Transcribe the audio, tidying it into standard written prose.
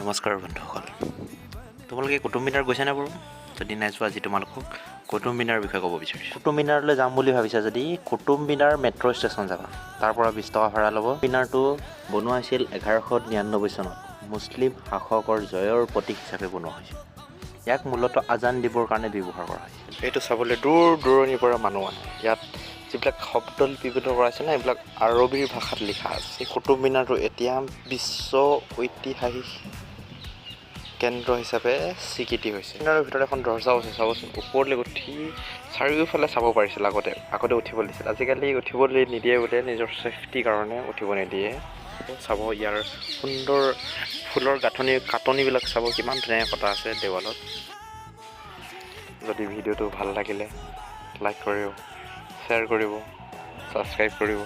নমস্কাৰ বন্ধুসকল, তোমালোকে কুটুব মিনাৰ গৈছানে বাৰু? যদি নাই যোৱা, আজি তোমালোকক কুটুব মিনাৰ বিষয়ে ক'ব বিচাৰিছোঁ। কুটুব মিনাৰলৈ যাম বুলি ভাবিছা যদি কুটুব মিনাৰ মেট্ৰ' ষ্টেচন যাবা। তাৰ পৰা 20 টকা ভাড়া ল'ব। মিনাৰটো বনোৱা হৈছিল 1199 চনত। মুছলিম শাসকৰ জয়ৰ প্ৰতীক হিচাপে বনোৱা হৈছিল। ইয়াক মূলতঃ আজান দিবৰ কাৰণে ব্যৱহাৰ কৰা হৈছিল। এইটো চাবলৈ দূৰ দূৰণিৰ পৰা মানুহ আহে। ইয়াত যিবিলাক শব্দ লিপিবদ্ধ কৰা আছে না, এইবিলাক আৰবীৰ ভাষাত লিখা আছে। এই কুটুব মিনাৰটো এতিয়া বিশ্ব ঐতিহাসিক কেন্দ্ৰ হিচাপে স্বীকৃতি হৈছে। মিনাৰৰ ভিতৰত এখন দৰ্জাও আছে, চাবচোন। ওপৰলৈ উঠি চাৰিওফালে চাব পাৰিছিল আগতে উঠিবলৈ দিছিল। আজিকালি উঠিবলৈ নিদিয়ে বোলে, নিজৰ ছেফটিৰ কাৰণে উঠিব নিদিয়ে। চাব ইয়াৰ সুন্দৰ ফুলৰ কাটনিবিলাক চাব, কিমান ধুনীয়া কটা আছে দেৱালত। যদি ভিডিঅ'টো ভাল লাগিলে লাইক কৰিব, শ্বেয়াৰ কৰিব, ছাবস্ক্ৰাইব কৰিব।